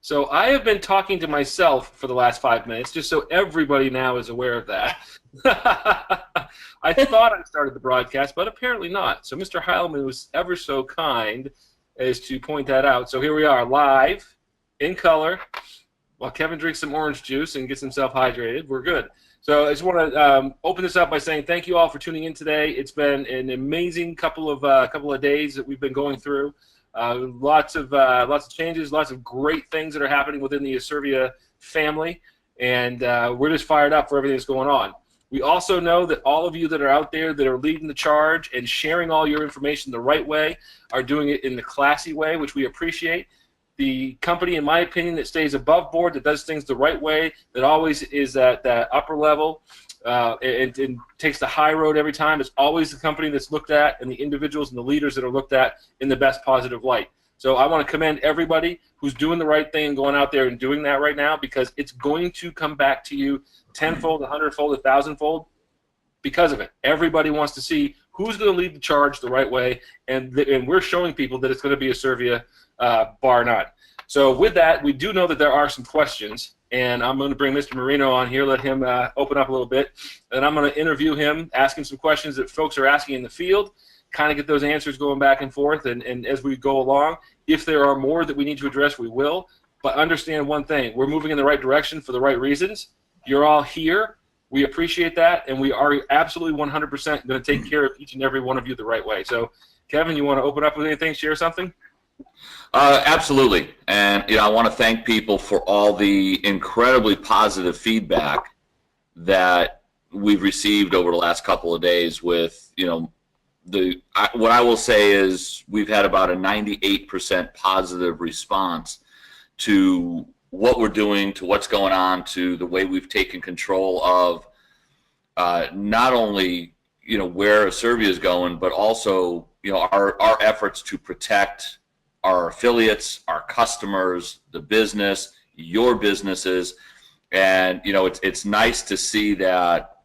So I have been talking to myself for the last 5 minutes, just so everybody now is aware of that. I thought I started the broadcast, but apparently not. So Mr. Heilman was ever so kind as to point that out. So here we are, live, in color, while Kevin drinks some orange juice and gets himself hydrated. We're good. So I just want to open this up by saying thank you all for tuning in today. It's been an amazing couple of days that we've been going through. Lots of changes, lots of great things that are happening within the Asirvia family, and we're just fired up for everything that's going on. We also know that all of you that are out there that are leading the charge and sharing all your information the right way are doing it in the classy way, which we appreciate. The company, in my opinion, that stays above board, that does things the right way, that always is at that upper level and takes the high road every time, is always the company that's looked at and the individuals and the leaders that are looked at in the best positive light. So I want to commend everybody who's doing the right thing and going out there and doing that right now, because it's going to come back to you tenfold, 100-fold, 1,000-fold because of it. Everybody wants to see who's going to lead the charge the right way, and we're showing people that it's going to be Asirvia, bar none. So with that, we do know that there are some questions, and I'm going to bring Mr. Marino on here, let him open up a little bit, and I'm going to interview him, ask him some questions that folks are asking in the field, kind of get those answers going back and forth, and as we go along, if there are more that we need to address, we will. But understand one thing, we're moving in the right direction for the right reasons. You're all here. We appreciate that, and we are absolutely 100% going to take care of each and every one of you the right way. So, Kevin, you want to open up with anything, share something? Absolutely, and I want to thank people for all the incredibly positive feedback that we've received over the last couple of days. With what I will say is we've had about a 98% positive response to what we're doing, to what's going on, to the way we've taken control of not only where Asirvia is going, but also our efforts to protect our affiliates, our customers, the business, your businesses. And it's nice to see that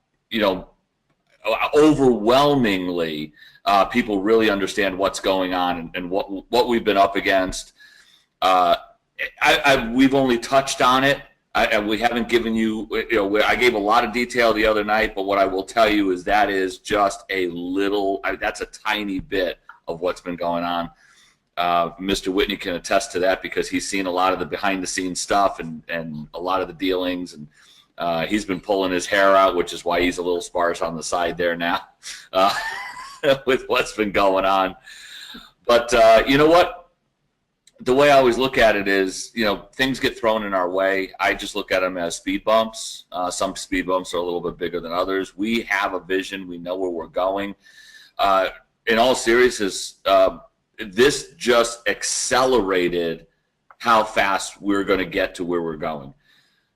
overwhelmingly people really understand what's going on and what we've been up against. We've only touched on it. We haven't given you, I gave a lot of detail the other night, but what I will tell you is that is just a little, that's a tiny bit of what's been going on. Mr. Whitney can attest to that because he's seen a lot of the behind-the-scenes stuff and a lot of the dealings, and he's been pulling his hair out, which is why he's a little sparse on the side there now with what's been going on. But you know what? The way I always look at it is, things get thrown in our way. I just look at them as speed bumps. Some speed bumps are a little bit bigger than others. We have a vision. We know where we're going. In all seriousness, this just accelerated how fast we're going to get to where we're going.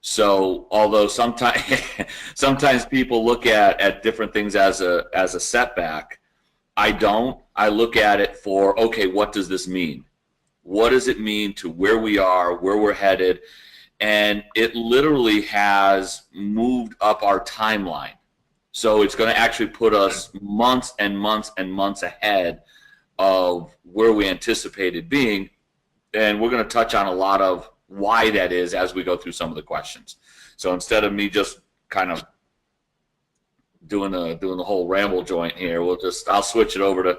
So although sometimes people look at different things as a setback, I don't. I look at it for, okay, what does this mean? What does it mean to where we are, where we're headed? And it literally has moved up our timeline. So it's going to actually put us months and months and months ahead of where we anticipated being. And we're going to touch on a lot of why that is as we go through some of the questions. So instead of me just kind of doing the whole ramble joint here, I'll switch it over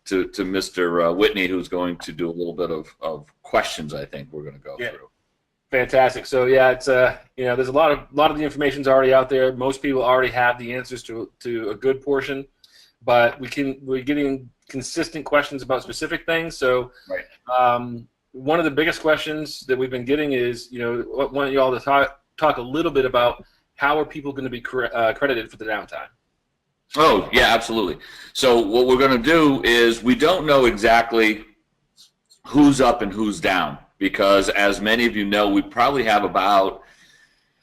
to Mr. Whitney, who's going to do a little bit of questions. I think we're going to go through. Fantastic. So yeah, it's there's a lot of the information's already out there. Most people already have the answers to a good portion, but we're getting consistent questions about specific things. So right. One of the biggest questions that we've been getting is, want you all to talk a little bit about how are people going to be credited for the downtime. Oh, yeah, absolutely. So what we're going to do is we don't know exactly who's up and who's down because, as many of you know, we probably have about,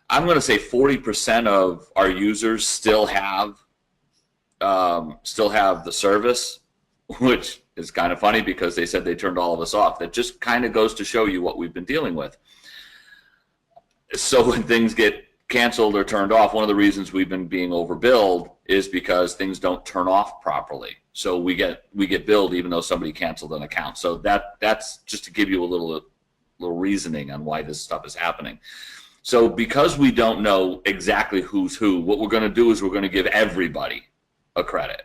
I'm going to say 40% of our users still have the service, which is kind of funny because they said they turned all of us off. That just kind of goes to show you what we've been dealing with. So when things get canceled or turned off, one of the reasons we've been being overbilled is because things don't turn off properly. So we get billed even though somebody canceled an account. So that's just to give you a little reasoning on why this stuff is happening. So because we don't know exactly who's who, what we're going to do is we're going to give everybody a credit.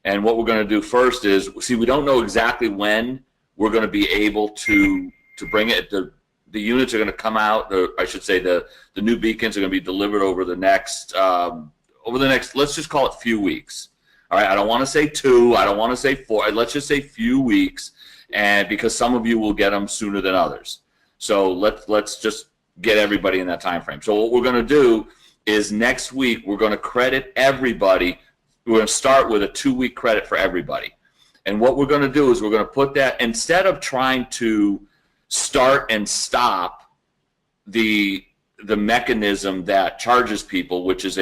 And what we're going to do first is, see, we don't know exactly when we're going to be able to bring it. The units are going to come out, or I should say the new beacons are going to be delivered over the next, let's just call it few weeks. All right, I don't want to say 2, I don't want to say 4, let's just say few weeks, and because some of you will get them sooner than others. So let's just get everybody in that time frame. So what we're going to do is next week we're going to credit everybody. We're going to start with a 2-week credit for everybody. And what we're going to do is we're going to put that, instead of trying to start and stop the mechanism that charges people, which is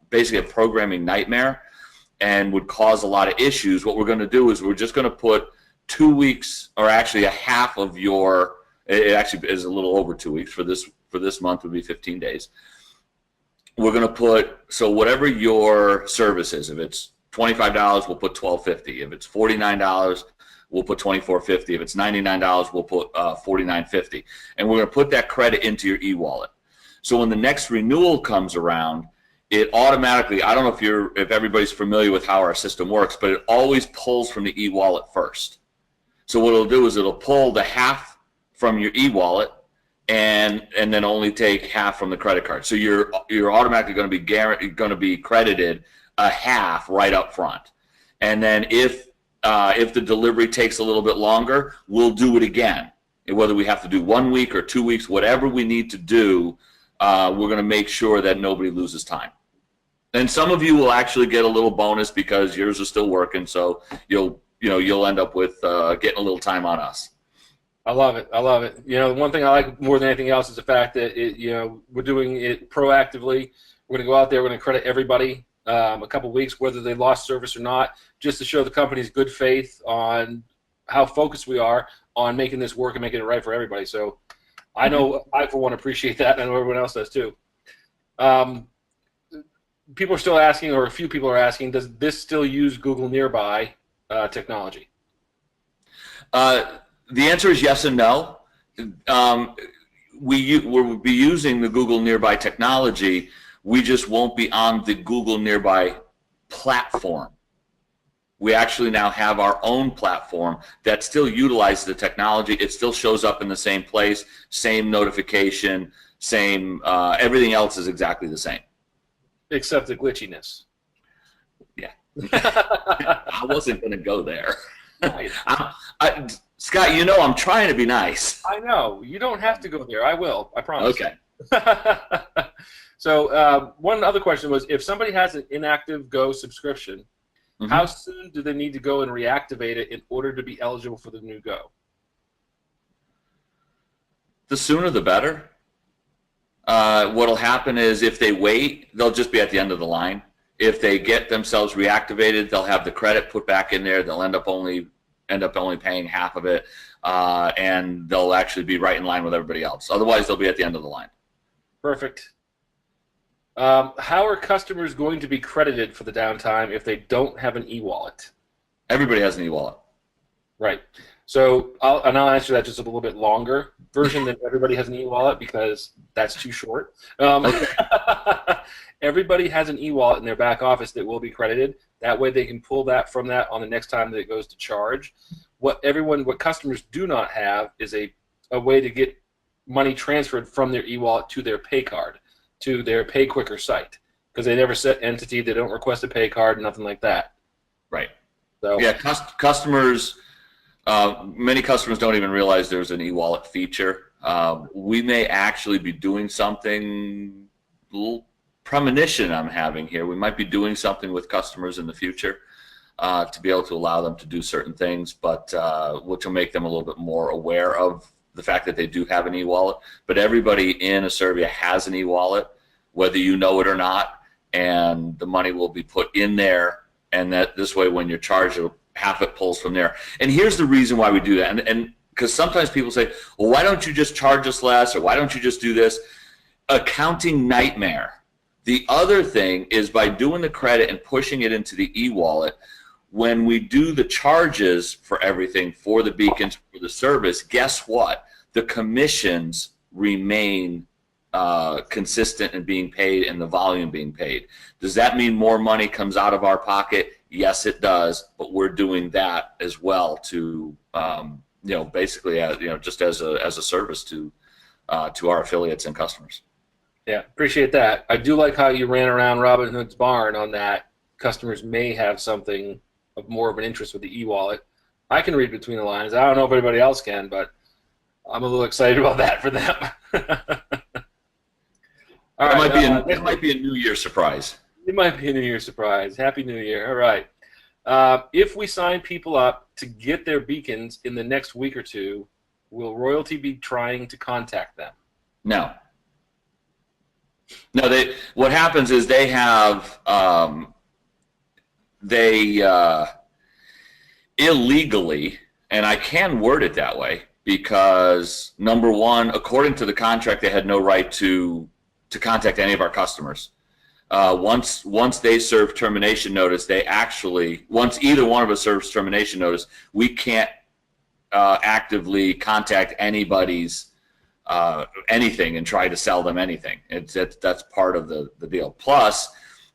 basically a programming nightmare and would cause a lot of issues, what we're going to do is we're just going to put 2 weeks, or actually a half of your, it actually is a little over 2 weeks, for this month would be 15 days. We're going to put, so whatever your service is, if it's $25, we'll put $12.50. If it's $49, we'll put $24.50. If it's $99, we'll put $49.50. And we're going to put that credit into your e-wallet. So when the next renewal comes around, it automatically, I don't know if everybody's familiar with how our system works, but it always pulls from the e-wallet first. So what it'll do is it'll pull the half from your e-wallet and then only take half from the credit card. So you're automatically going to be credited a half right up front. And then if the delivery takes a little bit longer, we'll do it again. And whether we have to do 1 week or 2 weeks, whatever we need to do, we're going to make sure that nobody loses time. And some of you will actually get a little bonus because yours is still working, so you'll end up with getting a little time on us. I love it. I love it. One thing I like more than anything else is the fact that we're doing it proactively. We're going to go out there. We're going to credit everybody a couple weeks, whether they lost service or not, just to show the company's good faith on how focused we are on making this work and making it right for everybody. So I know I, for one, appreciate that, and I know everyone else does too. People are still asking, or a few people are asking, does this still use Google Nearby technology? The answer is yes and no. We'll be using the Google Nearby technology. We just won't be on the Google Nearby platform. We actually now have our own platform that still utilizes the technology. It still shows up in the same place, same notification, same, everything else is exactly the same. Except the glitchiness. Yeah. I wasn't going to go there. Scott, I'm trying to be nice. I know. You don't have to go there. I will. I promise. Okay. So one other question was, if somebody has an inactive Go subscription, how soon do they need to go and reactivate it in order to be eligible for the new Go? The sooner the better. What'll happen is if they wait, they'll just be at the end of the line. If they get themselves reactivated, they'll have the credit put back in there. They'll end up only paying half of it, and they'll actually be right in line with everybody else. Otherwise, they'll be at the end of the line. Perfect. How are customers going to be credited for the downtime if they don't have an e-wallet? Everybody has an e-wallet. Right. So I'll answer that just a little bit longer version than everybody has an e-wallet, because that's too short. Everybody has an e-wallet in their back office that will be credited. That way they can pull that from that on the next time that it goes to charge. What customers do not have is a way to get money transferred from their e-wallet to their pay card, to their Pay Quicker site, because they never set entity. They don't request a pay card, nothing like that. Right. So yeah, customers. Many customers don't even realize there's an e-wallet feature. We may actually be doing something, a little premonition I'm having here. We might be doing something with customers in the future to be able to allow them to do certain things, but which will make them a little bit more aware of the fact that they do have an e-wallet. But everybody in Asirvia has an e-wallet, whether you know it or not, and the money will be put in there, and that this way when you're charged, half it pulls from there. And here's the reason why we do that, and because sometimes people say, well, why don't you just charge us less, or why don't you just do this? Accounting nightmare. The other thing is, by doing the credit and pushing it into the e-wallet, when we do the charges for everything, for the beacons, for the service, guess what? the commissions remain consistent and being paid, and the volume being paid. Does that mean more money comes out of our pocket? Yes, it does, but we're doing that as well to, basically, just as a service to our affiliates and customers. Yeah, appreciate that. I do like how you ran around Robin Hood's barn on that. Customers may have something of more of an interest with the e-wallet. I can read between the lines. I don't know if anybody else can, but I'm a little excited about that for them. All right, it might be a New Year surprise. It might be a New Year surprise. Happy New Year. All right. If we sign people up to get their beacons in the next week or two, will Royaltie be trying to contact them? No. No, what happens is they have illegally, and I can word it that way because, number one, according to the contract, they had no right to contact any of our customers. Once they serve termination notice, once either one of us serves termination notice, we can't actively contact anybody's anything and try to sell them anything. That's part of the deal. Plus,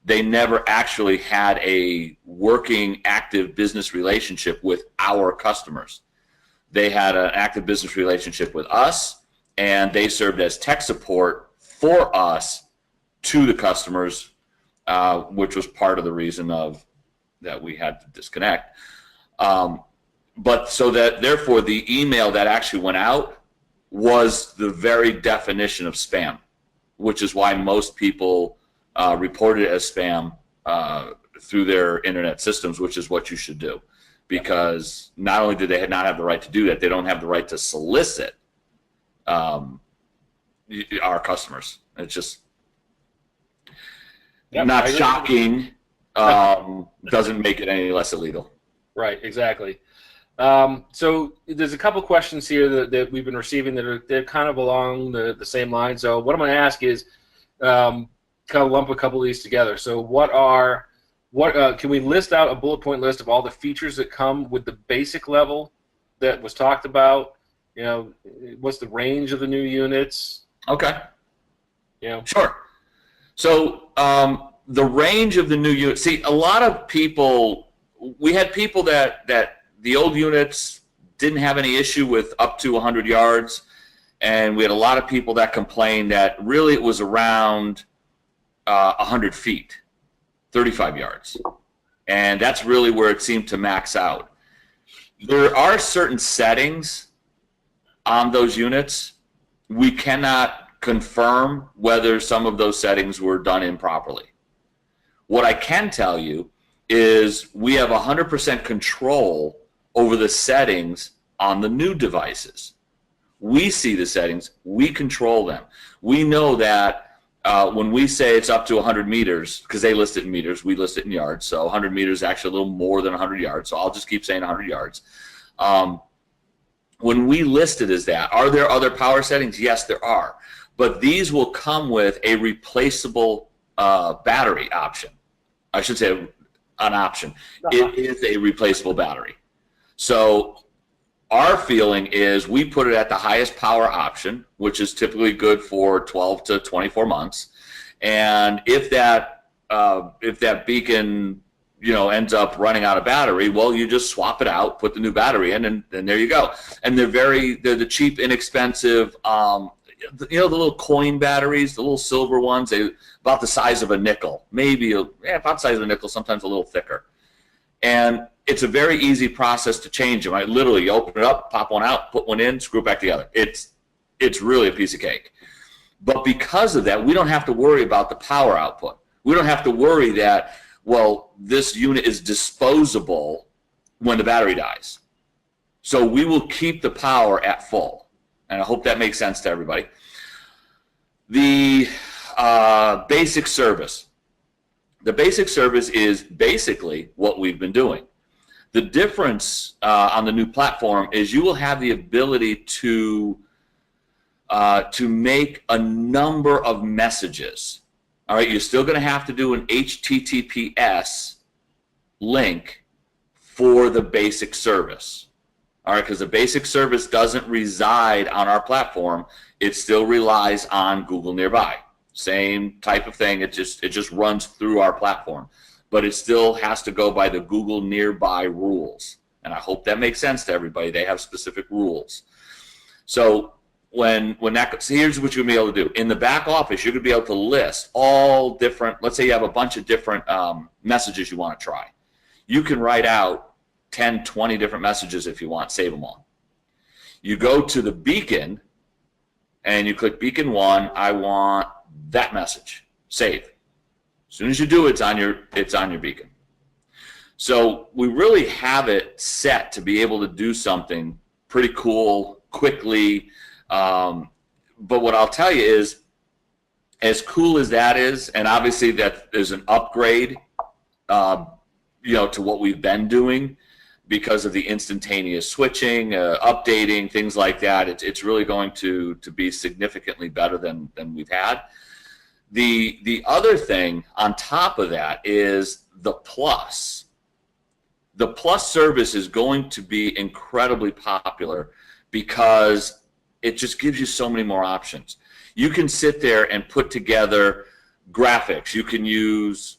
they never actually had a working, active business relationship with our customers. They had an active business relationship with us, and they served as tech support for us to the customers, which was part of the reason that we had to disconnect. But so that therefore the email that actually went out was the very definition of spam, which is why most people reported it as spam through their internet systems, which is what you should do, because not only do they not have the right to do that, they don't have the right to solicit our customers. It's just not shocking. Doesn't make it any less illegal. Right, exactly. So there's a couple questions here that we've been receiving they're kind of along the same line. So what I'm going to ask is kind of lump a couple of these together. So can we list out a bullet point list of all the features that come with the basic level that was talked about? What's the range of the new units? Okay. Sure. So the range of the new units. See, a lot of people. We had people that the old units didn't have any issue with up to 100 yards, and we had a lot of people that complained that really it was around 100 feet, 35 yards, and that's really where it seemed to max out. There are certain settings on those units. We cannot confirm whether some of those settings were done improperly. What I can tell you is we have 100% control over the settings on the new devices. We see the settings, we control them. We know that when we say it's up to 100 meters, because they list it in meters, we list it in yards, so 100 meters is actually a little more than 100 yards, so I'll just keep saying 100 yards. When we list it as that, are there other power settings? Yes, there are. But these will come with a replaceable battery option. I should say an option. It is a replaceable battery. So our feeling is we put it at the highest power option, which is typically good for 12 to 24 months. And if that beacon ends up running out of battery, well, you just swap it out, put the new battery in, and there you go. And they're the cheap, inexpensive, the little coin batteries, the little silver ones, they about the size of a nickel, maybe about the size of a nickel, sometimes a little thicker. And it's a very easy process to change them. Literally, you open it up, pop one out, put one in, screw it back together. It's really a piece of cake. But because of that, we don't have to worry about the power output. We don't have to worry that, well, this unit is disposable when the battery dies. So we will keep the power at full. And I hope that makes sense to everybody. The basic service. The basic service is basically what we've been doing. The difference on the new platform is you will have the ability to make a number of messages. All right, you're still going to have to do an HTTPS link for the basic service. All right, because the basic service doesn't reside on our platform. It still relies on Google Nearby. Same type of thing. It just runs through our platform, but it still has to go by the Google Nearby rules. And I hope that makes sense to everybody. They have specific rules. So when that, so here's what you're gonna be able to do in the back office. You're gonna be able to list all different. Let's say you have a bunch of different messages you want to try. You can write out 10, 20 different messages if you want. Save them all. You go to the beacon, and you click beacon 1. I want that message. Save. As soon as you do, it's on your beacon. So we really have it set to be able to do something pretty cool quickly. But what I'll tell you is, as cool as that is, and obviously that is an upgrade, to what we've been doing because of the instantaneous switching, updating, things like that. It's really going to be significantly better than we've had. The other thing on top of that is the Plus. The Plus service is going to be incredibly popular because it just gives you so many more options. You can sit there and put together graphics. You can use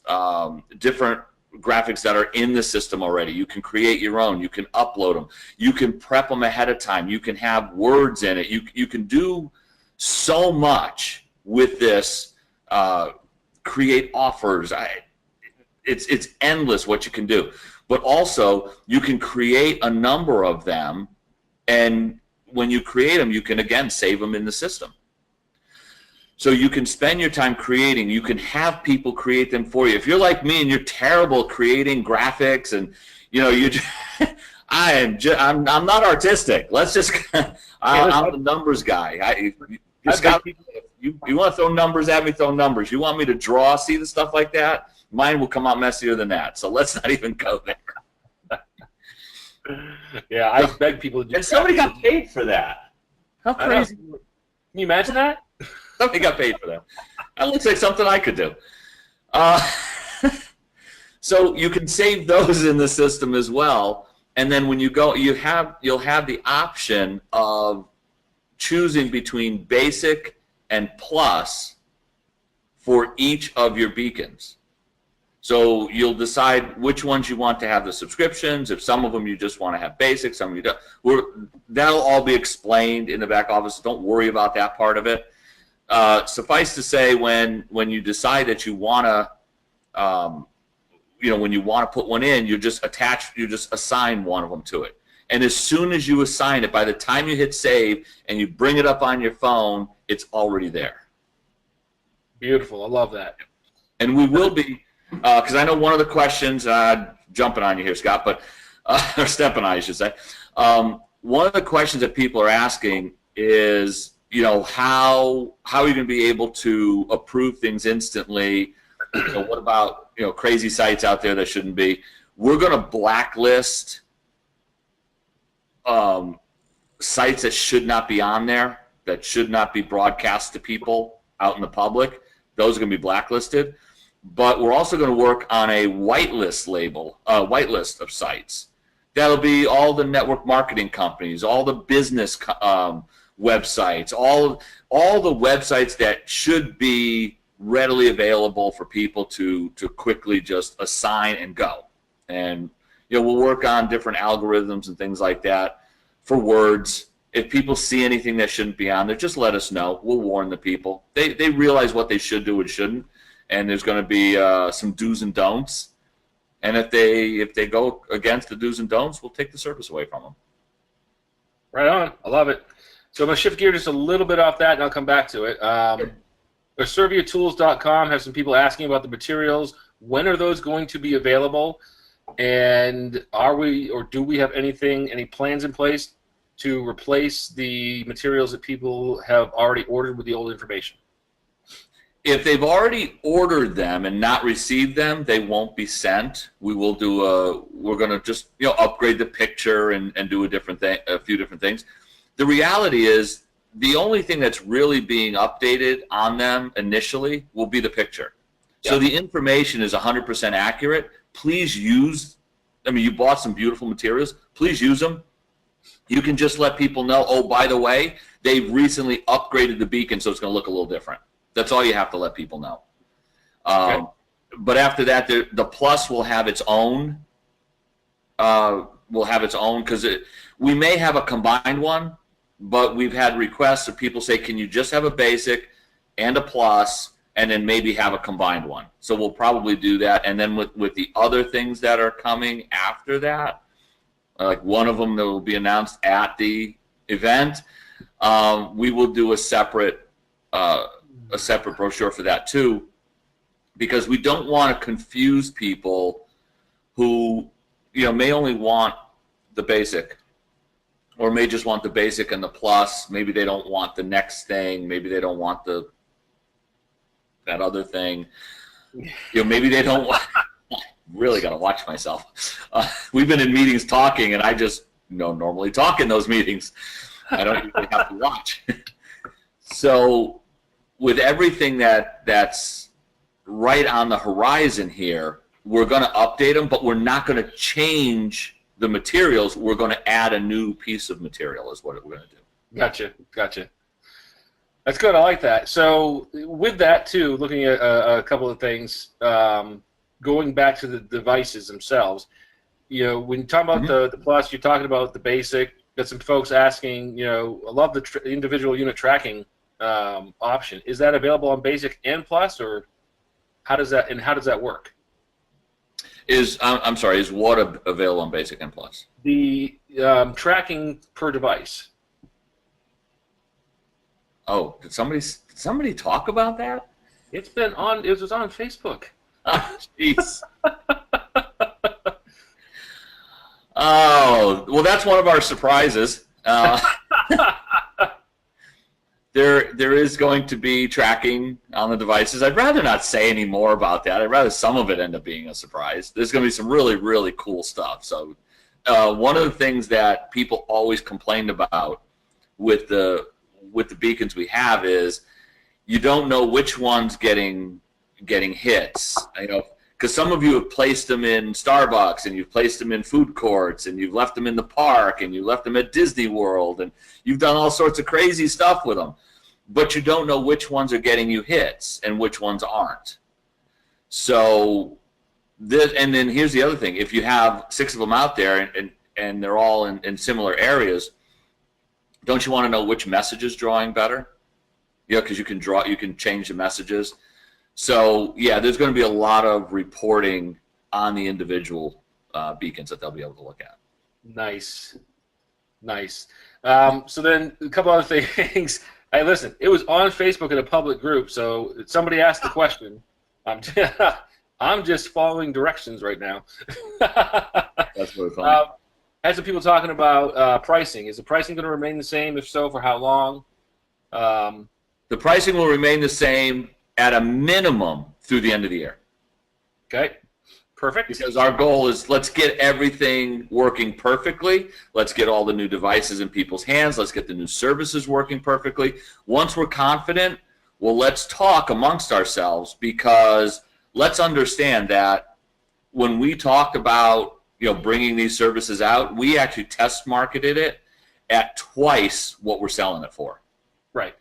different graphics that are in the system already. You can create your own. You can upload them. You can prep them ahead of time. You can have words in it. You can do so much with this. Create offers. It's endless what you can do. But also, you can create a number of them, and when you create them, you can, again, save them in the system. So you can spend your time creating. You can have people create them for you. If you're like me and you're terrible creating graphics, and I'm not artistic. Let's just I'm the numbers guy. You want to throw numbers at me? Throw numbers. You want me to draw, see the stuff like that? Mine will come out messier than that. So let's not even go there. Yeah, I beg people to do. And somebody got paid for that. How crazy! Can you imagine that? Somebody got paid for that. That looks like something I could do. So you can save those in the system as well. And then when you go, you'll have the option of choosing between basic and plus for each of your beacons. So you'll decide which ones you want to have the subscriptions. If some of them you just want to have basic, some of you don't. That'll all be explained in the back office. Don't worry about that part of it. Suffice to say, when you decide that you want to, when you want to put one in, you just assign one of them to it. And as soon as you assign it, by the time you hit save and you bring it up on your phone, it's already there. Beautiful. I love that. And we will be, because I know one of the questions, jumping on you here, Scott, but or stepping on, I should say. One of the questions that people are asking is, how are you going to be able to approve things instantly? What about crazy sites out there that shouldn't be? We're going to blacklist sites that should not be on there, that should not be broadcast to people out in the public. Those are going to be blacklisted. But we're also going to work on a whitelist whitelist of sites. That'll be all the network marketing companies, all the business websites, all the websites that should be readily available for people to quickly just assign and go. And we'll work on different algorithms and things like that for words. If people see anything that shouldn't be on there, just let us know. We'll warn the people. They realize what they should do and shouldn't, and there's going to be some do's and don'ts. And if they go against the do's and don'ts, we'll take the service away from them. Right on. I love it. So I'm going to shift gear just a little bit off that, and I'll come back to it. AsirviaTools.com has some people asking about the materials. When are those going to be available? And do we have any plans in place to replace the materials that people have already ordered with the old information? If they've already ordered them and not received them, they won't be sent. We will we're going to just upgrade the picture and do a few different things. The reality is, the only thing that's really being updated on them initially will be the picture. Yep. So the information is 100% accurate. Please use, you bought some beautiful materials. Please use them. You can just let people know, oh, by the way, they've recently upgraded the beacon, so it's going to look a little different. That's all you have to let people know. Okay. But after that, the Plus will have its own. Because we may have a combined one, but we've had requests of people say, can you just have a basic and a Plus, and then maybe have a combined one? So we'll probably do that. And then with the other things that are coming after that, like one of them that will be announced at the event, we will do a separate brochure for that too, because we don't want to confuse people who may only want the basic, or may just want the basic and the Plus. Maybe they don't want the next thing. Maybe they don't want that other thing. Maybe they don't want. Really got to watch myself. We've been in meetings talking, and I just normally talk in those meetings. I don't usually have to watch. So with everything that's right on the horizon here, we're going to update them, but we're not going to change the materials. We're going to add a new piece of material is what we're going to do. Gotcha. That's good. I like that. So with that, too, looking at a couple of things, going back to the devices themselves, when you talk about the Plus, you're talking about the basic. Got some folks asking, I love the individual unit tracking option. Is that available on basic and Plus, or how does that work? I'm sorry, is what available on basic and Plus? The tracking per device. Oh, did somebody talk about that? It was on Facebook. Oh, jeez. Oh, well, that's one of our surprises. There is going to be tracking on the devices. I'd rather not say any more about that. I'd rather some of it end up being a surprise. There's going to be some really, really cool stuff. So one of the things that people always complained about with the beacons we have is you don't know which one's getting hits. Because some of you have placed them in Starbucks, and you've placed them in food courts, and you've left them in the park, and you left them at Disney World, and you've done all sorts of crazy stuff with them. But you don't know which ones are getting you hits and which ones aren't. So and then here's the other thing. If you have 6 of them out there and they're all in similar areas, don't you want to know which message is drawing better? Because you can change the messages. So, there's going to be a lot of reporting on the individual beacons that they'll be able to look at. Nice. So then a couple other things. Hey, listen, it was on Facebook in a public group, so somebody asked the question. I'm just following directions right now. That's really funny. Had some people talking about pricing. Is the pricing going to remain the same? If so, for how long? The pricing will remain the same at a minimum through the end of the year. Okay, perfect. Because our goal is let's get everything working perfectly. Let's get all the new devices in people's hands. Let's get the new services working perfectly. Once we're confident, well, let's talk amongst ourselves, because let's understand that when we talked about bringing these services out, we actually test marketed it at twice what we're selling it for. Right.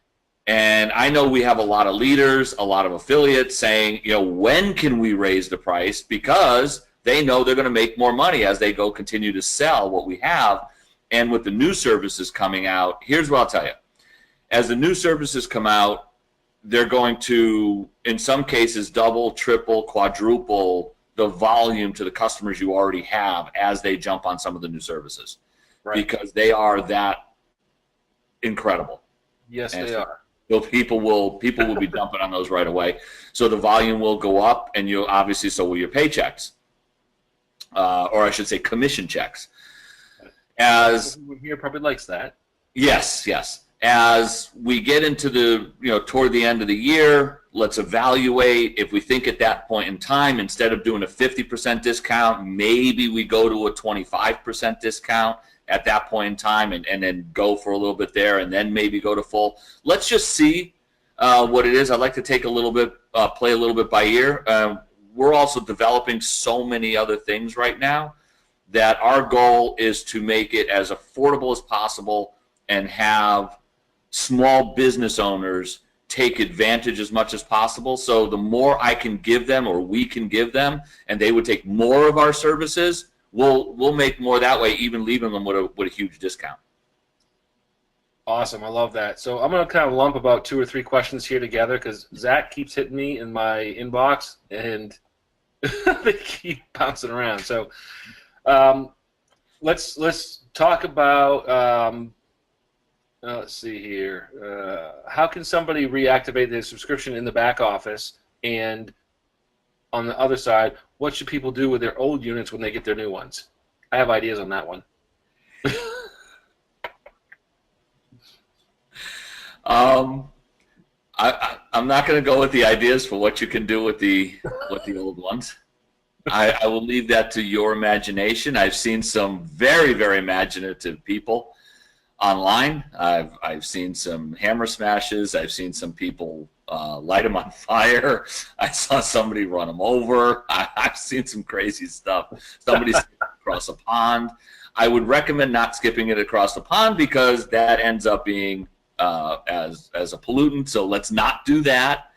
And I know we have a lot of leaders, a lot of affiliates saying, when can we raise the price? Because they know they're going to make more money as they go continue to sell what we have. And with the new services coming out, here's what I'll tell you. As the new services come out, they're going to, in some cases, double, triple, quadruple the volume to the customers you already have as they jump on some of the new services. Right. Because they are that incredible. Yes, they are. So people will be dumping on those right away. So the volume will go up, and so will your paychecks, or I should say commission checks. As everyone here probably likes that. Yes. As we get into toward the end of the year, let's evaluate. If we think at that point in time, instead of doing a 50% discount, maybe we go to a 25% discount at that point in time, and then go for a little bit there, and then maybe go to full. Let's just see what it is. I'd like to take a little bit, play a little bit by ear. We're also developing so many other things right now that our goal is to make it as affordable as possible and have small business owners take advantage as much as possible. So the more I can give them, or we can give them, and they would take more of our services, we'll make more that way, even leaving them with a huge discount. Awesome. I love that. So I'm going to kind of lump about 2 or 3 questions here together because Zach keeps hitting me in my inbox, and they keep bouncing around. So let's talk about let's see here. How can somebody reactivate their subscription in the back office? And on the other side, what should people do with their old units when they get their new ones? I have ideas on that one. I'm not going to go with the ideas for what you can do with the old ones. I will leave that to your imagination. I've seen some very, very imaginative people online. I've seen some hammer smashes. I've seen some people light them on fire. I saw somebody run them over. I've seen some crazy stuff. Somebody skipped across a pond. I would recommend not skipping it across the pond because that ends up being as a pollutant. So let's not do that.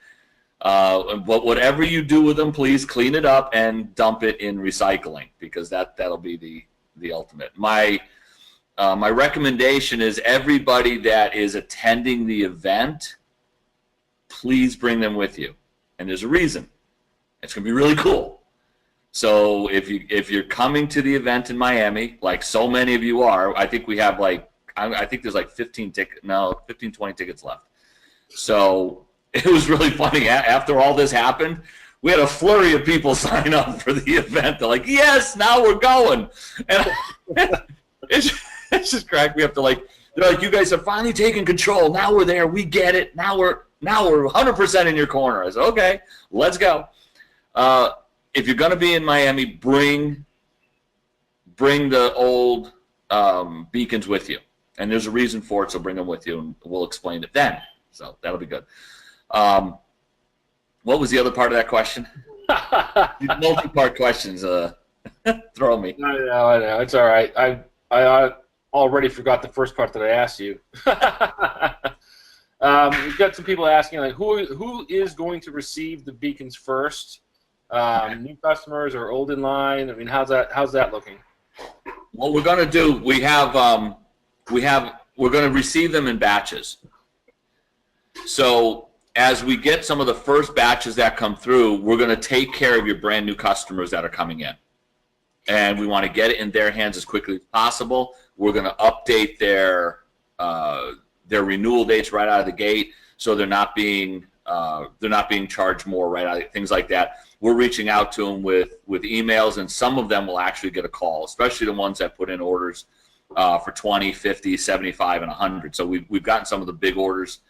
But whatever you do with them, please clean it up and dump it in recycling because that'll be the ultimate. My recommendation is everybody that is attending the event, please bring them with you. And there's a reason. It's going to be really cool. So if you're coming to the event in Miami, like so many of you are, I think we have I think there's 15, 20 tickets left. So it was really funny. After all this happened, we had a flurry of people sign up for the event. They're like, yes, now we're going. And it's just cracked me up. They're like, you guys are finally taking control. Now we're there. We get it. Now we're 100% in your corner. I said, okay, let's go. If you're going to be in Miami, bring the old beacons with you. And there's a reason for it, so bring them with you, and we'll explain it then. So that'll be good. What was the other part of that question? Multi-part questions throw me. I know. It's all right. I already forgot the first part that I asked you. We've got some people asking, who is going to receive the beacons first? New customers or old in line? I mean, how's that looking? What we're going to do, we're going to receive them in batches. So as we get some of the first batches that come through, we're going to take care of your brand new customers that are coming in. And we want to get it in their hands as quickly as possible. We're going to update their renewal dates right out of the gate, so they're not being charged more right out of things like that. We're reaching out to them with emails, and some of them will actually get a call, especially the ones that put in orders for 20, 50, 75, and 100. So we've gotten some of the big orders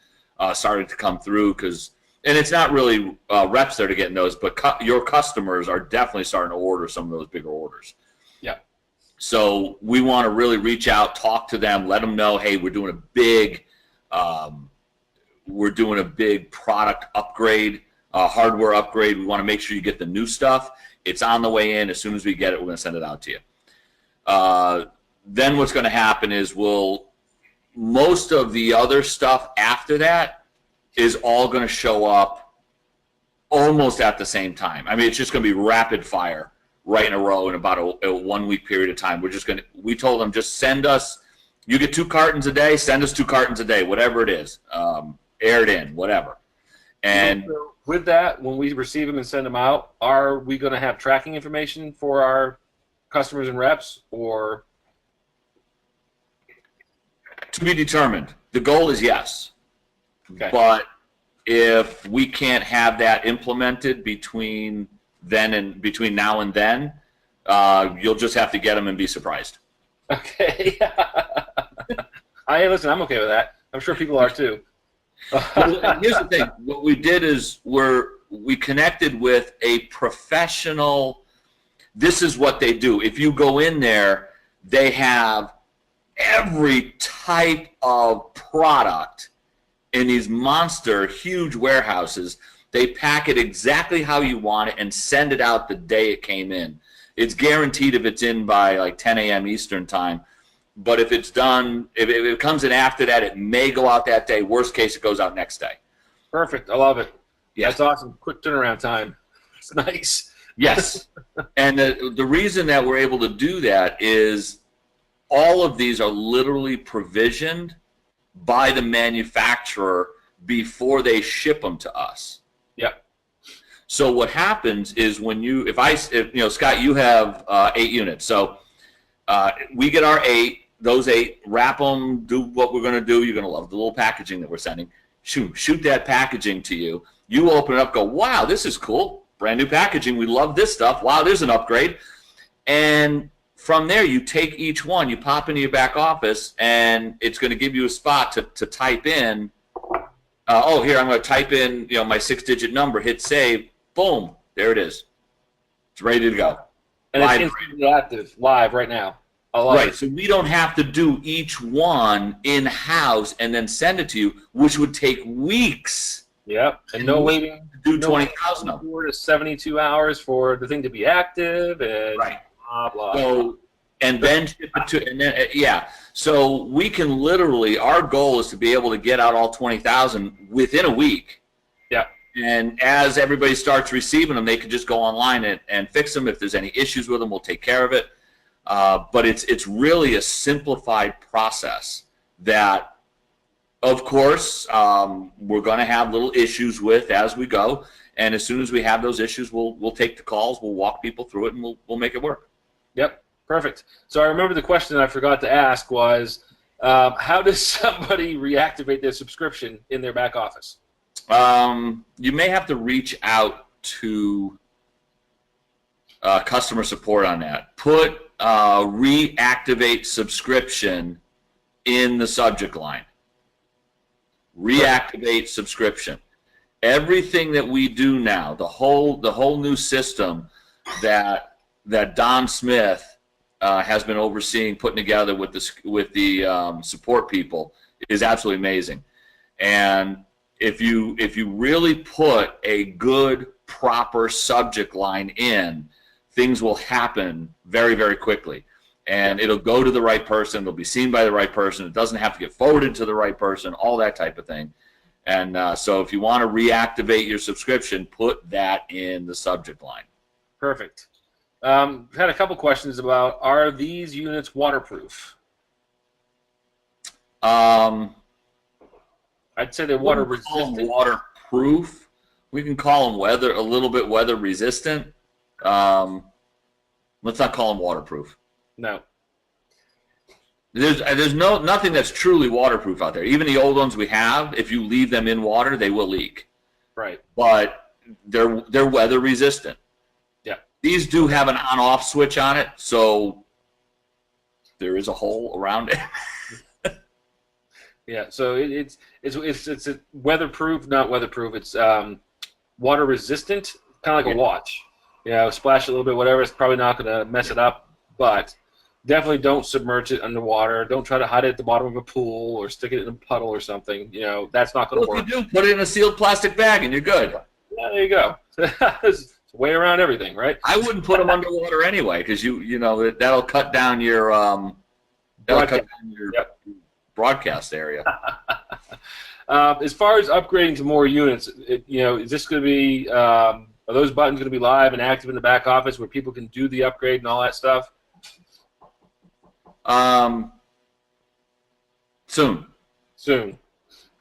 started to come through and it's not really reps there to get in those, but your customers are definitely starting to order some of those bigger orders. Yeah. So we want to really reach out, talk to them, let them know, hey, we're doing a big product upgrade, hardware upgrade. We want to make sure you get the new stuff. It's on the way in. As soon as we get it, we're going to send it out to you. Then what's going to happen is most of the other stuff after that is all going to show up almost at the same time. I mean, it's just going to be rapid fire right in a row in about a 1 week period of time. We told them, just send us, you get 2 cartons a day, send us 2 cartons a day, whatever it is, aired in, whatever. And so with that, when we receive them and send them out, are we going to have tracking information for our customers and reps, or? To be determined. The goal is yes. Okay. But if we can't have that implemented between now and then, you'll just have to get them and be surprised. Okay. Listen, I'm okay with that. I'm sure people are too. Well, here's the thing. What we did is we connected with a professional. This is what they do. If you go in there, they have every type of product in these monster huge warehouses. They pack it exactly how you want it and send it out the day it came in. It's guaranteed if it's in by like 10 a.m. Eastern time. But if it's done, if it comes in after that, it may go out that day. Worst case, it goes out next day. Perfect. I love it. Yeah. That's awesome. Quick turnaround time. It's nice. Yes. And the reason that we're able to do that is all of these are literally provisioned by the manufacturer before they ship them to us. Yep. So what happens is when Scott, you have 8 units. So we get our 8. Those 8, wrap them, do what we're going to do. You're going to love the little packaging that we're sending. Shoot that packaging to you. You open it up, go, wow, this is cool. Brand new packaging. We love this stuff. Wow, there's an upgrade. And from there, you take each one, you pop into your back office, and it's going to give you a spot to type in. Here, I'm going to type in my 6-digit number, hit save. Boom, there it is. It's ready to go. And it's instantly active, live right now. Right, so we don't have to do each one in-house and then send it to you, which would take weeks. Yep, and no waiting. Do 20,000 of them. 4 to 72 hours for the thing to be active, and blah, blah. So, and then ship it to, and then, so we can literally, our goal is to be able to get out all 20,000 within a week. Yeah. And as everybody starts receiving them, they can just go online and fix them. If there's any issues with them, we'll take care of it. But it's really a simplified process that, of course, we're going to have little issues with as we go. And as soon as we have those issues, we'll take the calls, we'll walk people through it, and we'll make it work. Yep, perfect. So I remember the question I forgot to ask was, how does somebody reactivate their subscription in their back office? You may have to reach out to customer support on that. Put reactivate subscription in the subject line. Reactivate subscription. Everything that we do now, the whole new system that Don Smith has been overseeing, putting together with the support people, is absolutely amazing. And if you really put a good, proper subject line in, things will happen very, very quickly. And it'll go to the right person. It'll be seen by the right person. It doesn't have to get forwarded to the right person, all that type of thing. And so if you want to reactivate your subscription, put that in the subject line. Perfect. We've had a couple questions about, are these units waterproof? I'd say they're water resistant. Waterproof. We can call them a little bit weather resistant. Let's not call them waterproof. No. There's nothing that's truly waterproof out there. Even the old ones we have, if you leave them in water, they will leak. Right. But they're weather resistant. Yeah. These do have an on-off switch on it, so there is a hole around it. Yeah. So it's a weatherproof, not weatherproof. It's water resistant, kind of like a watch. Splash a little bit, whatever. It's probably not going to mess it up, but definitely don't submerge it underwater. Don't try to hide it at the bottom of a pool or stick it in a puddle or something. That's not going to work. If you do, put it in a sealed plastic bag and you're good. Yeah, there you go. It's a way around everything, right? I wouldn't put them underwater anyway, because that'll cut down your broadcast area. As far as upgrading to more units, is this going to be? Are those buttons going to be live and active in the back office where people can do the upgrade and all that stuff? Soon.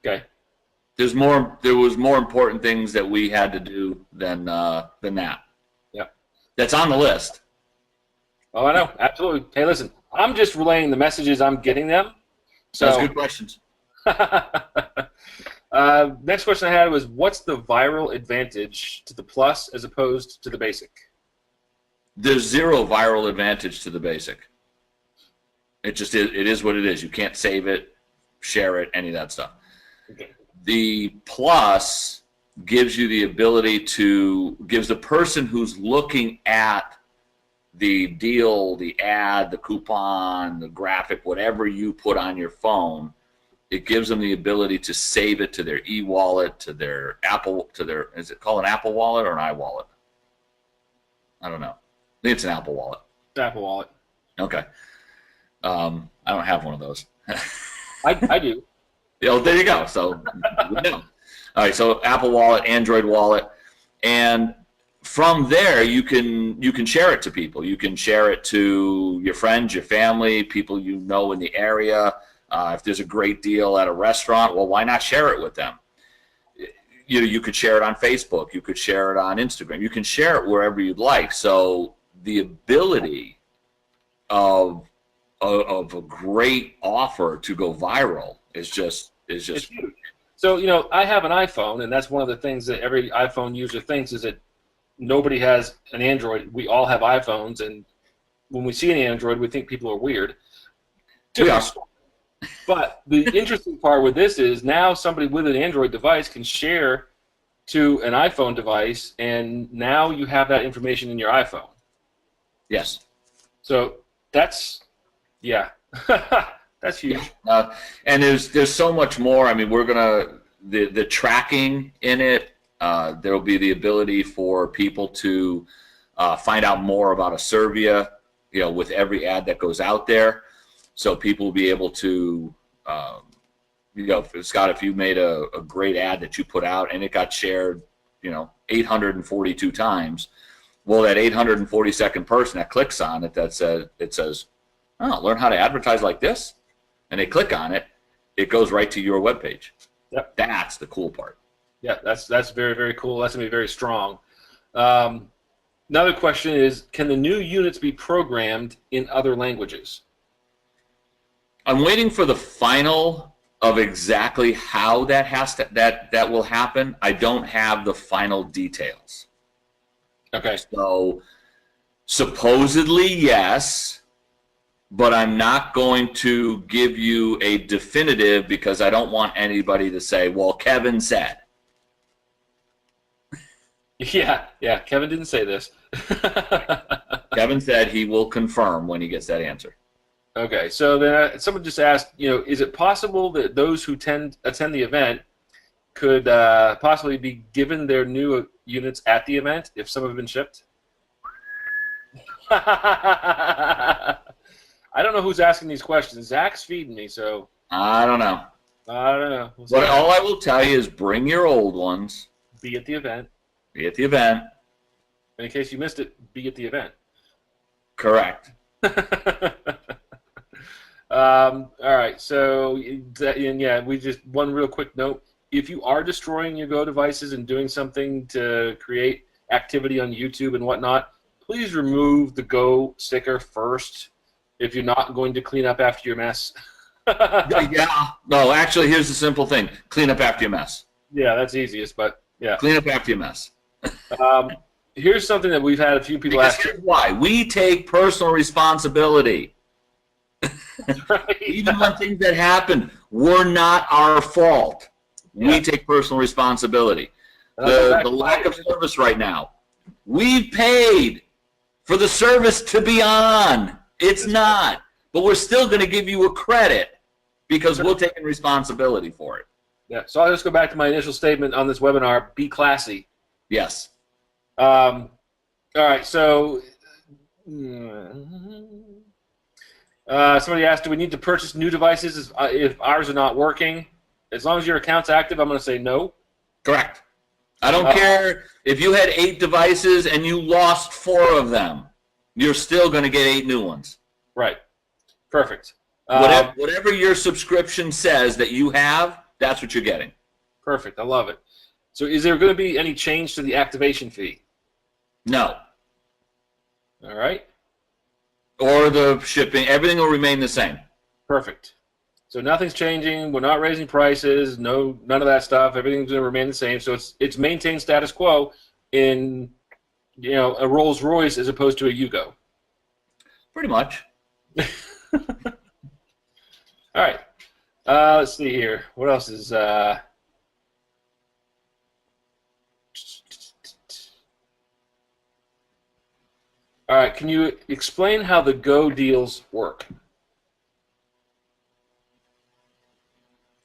Okay. There was more important things that we had to do than that. Yeah. That's on the list. Oh, I know. Absolutely. Hey, listen, I'm just relaying the messages I'm getting them. So that's good questions. Next question I had was, what's the viral advantage to the Plus as opposed to the Basic? There's zero viral advantage to the Basic. It just is. It is what it is. You can't save it, share it, any of that stuff. Okay. The Plus gives you the ability gives the person who's looking at the deal, the ad, the coupon, the graphic, whatever you put on your phone, it gives them the ability to save it to their e-wallet, to their Apple, is it called an Apple wallet or an iWallet? I don't know. It's an Apple Wallet. Apple Wallet. Okay. I don't have one of those. I do. Oh, there you go. So, no. All right. So Apple Wallet, Android Wallet, and from there you can share it to people. You can share it to your friends, your family, people you know in the area. If there's a great deal at a restaurant, well, why not share it with them? You could share it on Facebook. You could share it on Instagram. You can share it wherever you'd like. So the ability of a great offer to go viral is just It's huge. So, I have an iPhone, and that's one of the things that every iPhone user thinks is that nobody has an Android. We all have iPhones, and when we see an Android, we think people are weird. Yeah. But the interesting part with this is now somebody with an Android device can share to an iPhone device, and now you have that information in your iPhone. Yes. So that's, yeah, that's huge. And there's so much more. I mean, we're gonna the tracking in it. There will be the ability for people to find out more about Asirvia, with every ad that goes out there. So people will be able to, Scott, if you made a great ad that you put out and it got shared, 842 times, well, that 842nd person that clicks on it, it says, oh, learn how to advertise like this, and they click on it, it goes right to your webpage. Yep. That's the cool part. Yeah, that's very, very cool. That's going to be very strong. Another question is, can the new units be programmed in other languages? I'm waiting for the final of exactly how that will happen. I don't have the final details. Okay. So supposedly yes, but I'm not going to give you a definitive because I don't want anybody to say, well, Kevin said. Yeah, Kevin didn't say this. Kevin said he will confirm when he gets that answer. Okay, so then someone just asked, is it possible that those who attend the event could possibly be given their new units at the event if some have been shipped? I don't know who's asking these questions. Zach's feeding me, so I don't know. I don't know. But all I will tell you is bring your old ones. Be at the event. Be at the event. In case you missed it, be at the event. Correct. All right, so and yeah, we just one real quick note. If you are destroying your Go devices and doing something to create activity on YouTube and whatnot, please remove the Go sticker first if you're not going to clean up after your mess. Yeah. No, actually, here's the simple thing. Clean up after your mess. Yeah, that's easiest, but yeah. Clean up after your mess. Here's something that we've had a few people ask. Here's why. We take personal responsibility. Right. Even when things that happen were not our fault, we take personal responsibility. The lack of service right now, we've paid for the service to be on. It's not. But we're still going to give you a credit because we're taking responsibility for it. Yeah, so I'll just go back to my initial statement on this webinar, be classy. Yes. All right, so somebody asked, do we need to purchase new devices if ours are not working? As long as your account's active, I'm going to say no. Correct. I don't care if you had 8 devices and you lost 4 of them. You're still going to get 8 new ones. Right. Perfect. Whatever your subscription says that you have, that's what you're getting. Perfect. I love it. So is there going to be any change to the activation fee? No. All right. Or the shipping. Everything will remain the same. Perfect. So nothing's changing. We're not raising prices. No, none of that stuff. Everything's going to remain the same. So it's maintained status quo in a Rolls Royce as opposed to a Yugo. Pretty much. All right. Let's see here. What else is? All right. Can you explain how the Go deals work?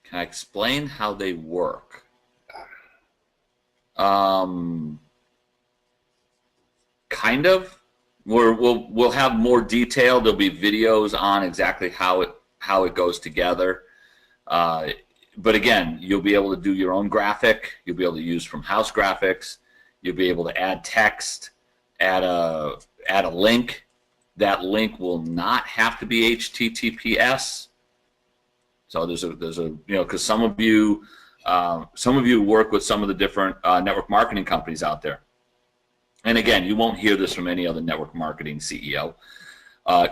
Can I explain how they work? Kind of. We'll have more detail. There'll be videos on exactly how it goes together. But again, you'll be able to do your own graphic. You'll be able to use from house graphics. You'll be able to add text, add a link. That link will not have to be HTTPS. So there's a because some of you work with some of the different network marketing companies out there. And again, you won't hear this from any other network marketing CEO.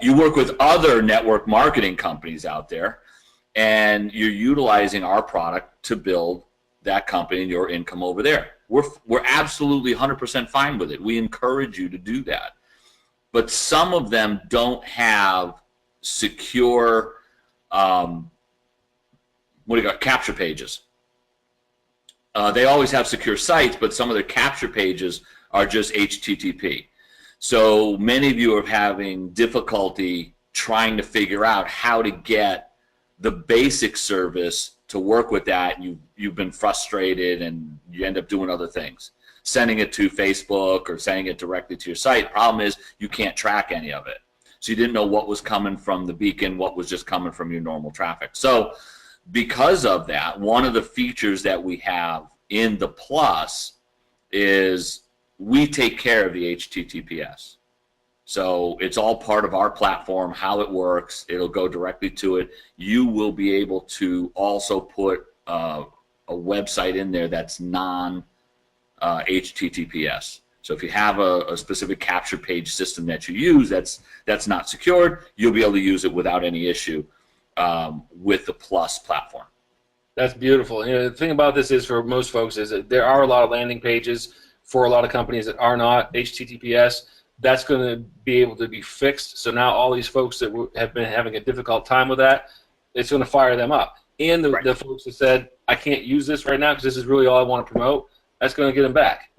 You work with other network marketing companies out there, and you're utilizing our product to build that company and your income over there. We're absolutely 100% fine with it. We encourage you to do that. But some of them don't have secure capture pages. They always have secure sites, but some of their capture pages are just HTTP. So many of you are having difficulty trying to figure out how to get the basic service to work with that. You've been frustrated and you end up doing other things, sending it to Facebook or sending it directly to your site. Problem is you can't track any of it. So you didn't know what was coming from the beacon, what was just coming from your normal traffic. So because of that, one of the features that we have in the Plus is we take care of the HTTPS. So it's all part of our platform, how it works. It'll go directly to it. You will be able to also put a website in there that's non-HTTPS. So if you have a specific capture page system that you use that's not secured, you'll be able to use it without any issue with the Plus platform. That's beautiful. The thing about this is, for most folks, is that there are a lot of landing pages for a lot of companies that are not HTTPS. That's going to be able to be fixed. So now all these folks that have been having a difficult time with that, it's going to fire them up. And the folks that said, I can't use this right now because this is really all I want to promote, that's going to get them back.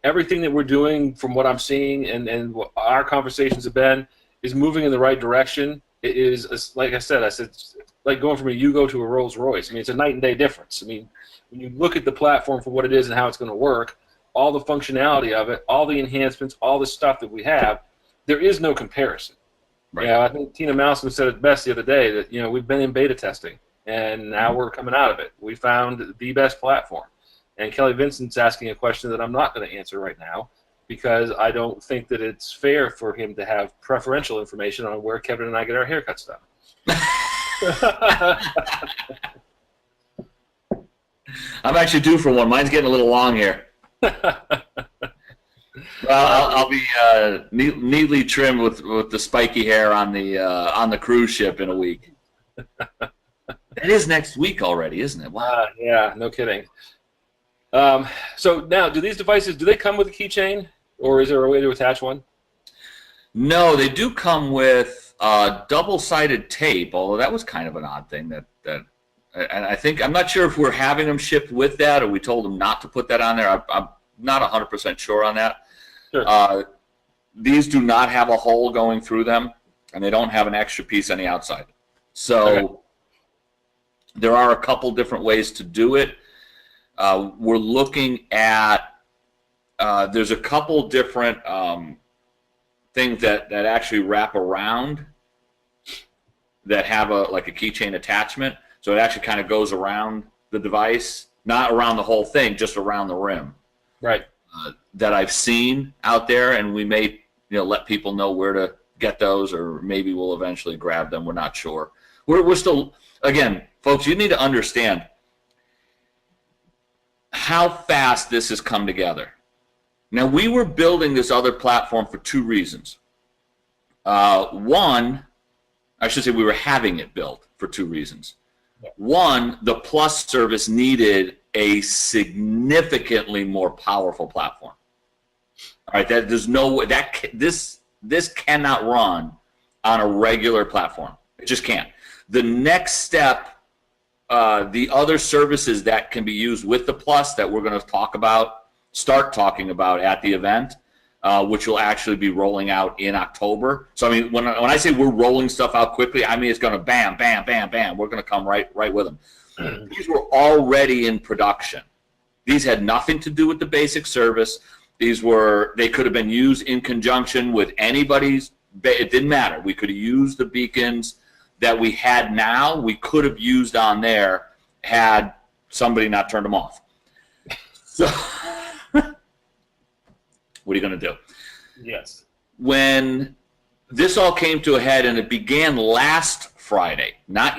Everything that we're doing, from what I'm seeing and what our conversations have been, is moving in the right direction. It is, like I said, it's like going from a Yugo to a Rolls Royce. I mean, it's a night and day difference. I mean, when you look at the platform for what it is and how it's going to work, all the functionality of it, all the enhancements, all the stuff that we have, there is no comparison. Right. I think Tina Mousman said it best the other day that we've been in beta testing and now we're coming out of it. We found the best platform. And Kelly Vincent's asking a question that I'm not going to answer right now, because I don't think that it's fair for him to have preferential information on where Kevin and I get our haircuts done. I'm actually due for one. Mine's getting a little long here. Well, I'll be neatly trimmed with the spiky hair on the cruise ship in a week. It is next week already, isn't it? Wow. Yeah, no kidding. So now, do these devices, do they come with a keychain, or is there a way to attach one? No, they do come with double-sided tape, although that was kind of an odd thing that and I'm not sure if we're having them shipped with that or we told them not to put that on there. I'm not 100% sure on that. Sure. These do not have a hole going through them, and they don't have an extra piece on the outside. So there are a couple different ways to do it. We're looking at there's a couple different things that actually wrap around that have like a keychain attachment. So it actually kind of goes around the device, not around the whole thing, just around the rim. Right. That I've seen out there, and we may let people know where to get those, or maybe we'll eventually grab them. We're not sure. We're still, again, folks, you need to understand how fast this has come together. Now, we were building this other platform for two reasons. One, I should say we were having it built for two reasons. One, the Plus service needed a significantly more powerful platform. All right, there's no way this cannot run on a regular platform. It just can't. The next step, the other services that can be used with the Plus that we're going to start talking about at the event, which will actually be rolling out in October. So I mean, when I say we're rolling stuff out quickly, I mean it's going to bam, bam, bam, bam. We're going to come right with them. These were already in production. These had nothing to do with the basic service. They could have been used in conjunction with anybody's. It didn't matter. We could have used the beacons that we had now. We could have used on there had somebody not turned them off. So, what are you going to do? Yes. When this all came to a head, and it began last Friday, not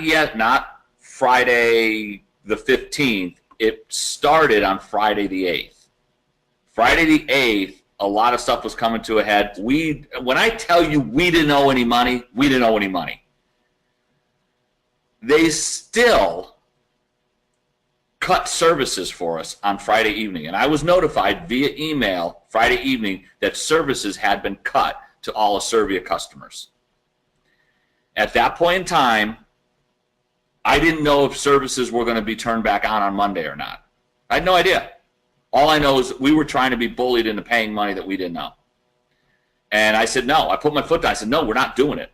Friday the 15th. It started on Friday the 8th. Friday the 8th, a lot of stuff was coming to a head. When I tell you we didn't owe any money, we didn't owe any money. They still cut services for us on Friday evening. And I was notified via email Friday evening that services had been cut to all Asirvia customers. At that point in time, I didn't know if services were going to be turned back on Monday or not. I had no idea. All I know is we were trying to be bullied into paying money that we didn't know. And I said, no. I put my foot down. I said, no, we're not doing it.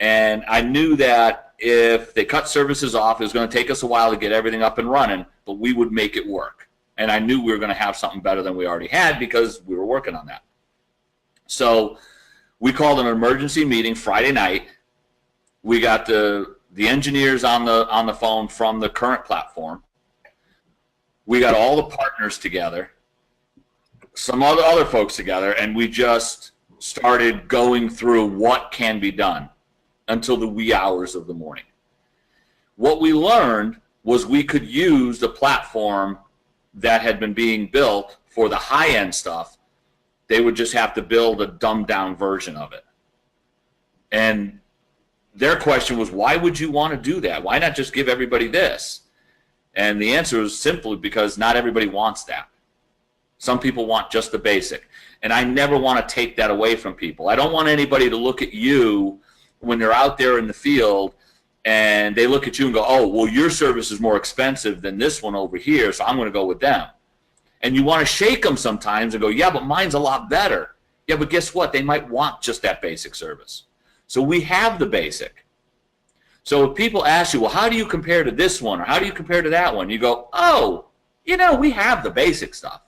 And I knew that if they cut services off, it was going to take us a while to get everything up and running, but we would make it work. And I knew we were going to have something better than we already had because we were working on that. So we called an emergency meeting Friday night. We got the engineers on the phone from the current platform. We got all the partners together, some other folks together, and we just started going through what can be done until the wee hours of the morning. What we learned was we could use the platform that had been being built for the high-end stuff. They would just have to build a dumbed-down version of it. And their question was, why would you want to do that? Why not just give everybody this? And the answer is simply because not everybody wants that. Some people want just the basic. And I never want to take that away from people. I don't want anybody to look at you when they're out there in the field and they look at you and go, oh, well, your service is more expensive than this one over here, so I'm going to go with them. And you want to shake them sometimes and go, yeah, but mine's a lot better. Yeah, but guess what? They might want just that basic service. So we have the basic. So if people ask you, well, how do you compare to this one or how do you compare to that one? You go, oh, we have the basic stuff.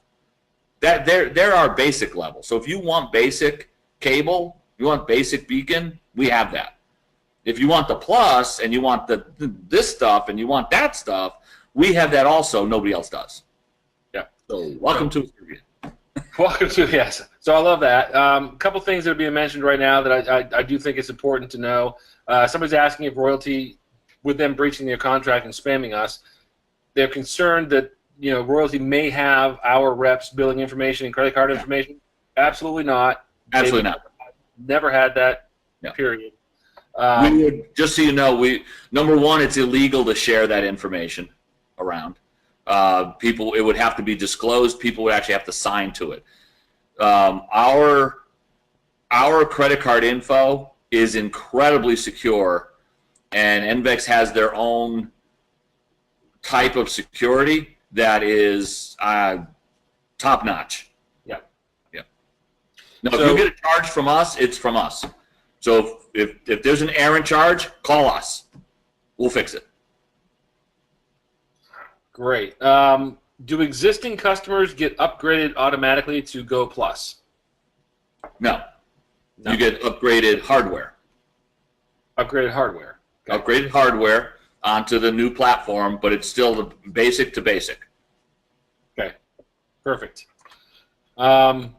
They're our basic level. So if you want basic cable, you want basic beacon, we have that. If you want the plus and you want this stuff and you want that stuff, we have that also. Nobody else does. Yeah. So welcome to Asirvia. Welcome to, yes. So I love that. A couple things that are being mentioned right now that I do think it's important to know. Somebody's asking if Royaltie, with them breaching their contract and spamming us, they're concerned that Royaltie may have our reps' billing information and credit card information. Absolutely not. Absolutely not. Never had that. No. Period. We would, just so you know, number one, it's illegal to share that information around. It would have to be disclosed. People would actually have to sign to it. Our credit card info is incredibly secure, and NVEX has their own type of security that is top notch. Yeah. Yeah. Now, if you get a charge from us, it's from us. So if there's an errant charge, call us. We'll fix it. Great. Do existing customers get upgraded automatically to Go Plus? No. You get upgraded hardware. Upgraded hardware. Okay. Upgraded hardware onto the new platform, but it's still the basic to basic. Okay. Perfect. And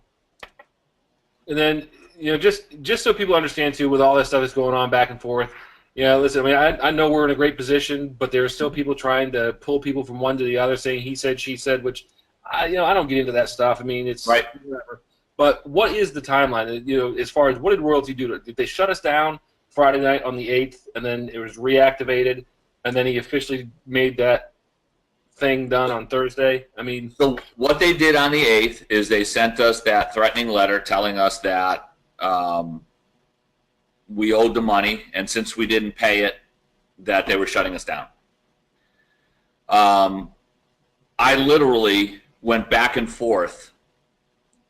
then, just so people understand too, with all this stuff that's going on back and forth, listen, I know we're in a great position, but there are still people trying to pull people from one to the other, saying he said, she said, which, I don't get into that stuff. I mean, it's right. Whatever. But what is the timeline? As far as what did Royaltie do? Did they shut us down Friday night on the 8th, and then it was reactivated, and then he officially made that thing done on Thursday? I mean, so what they did on the 8th is they sent us that threatening letter telling us that we owed the money, and since we didn't pay it, that they were shutting us down. I literally went back and forth